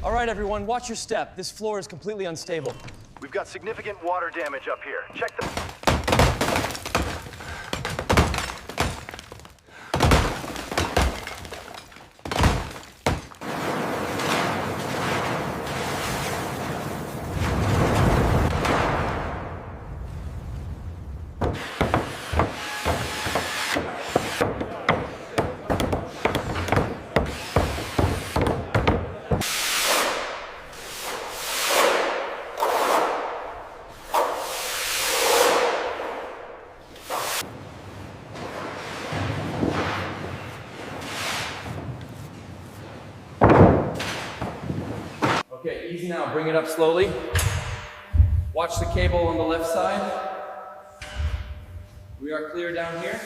All right, everyone, watch your step. This floor is completely unstable. We've got significant water damage up here. Check the... Okay, easy now. Bring it up slowly. Watch the cable on the left side. We are clear down here.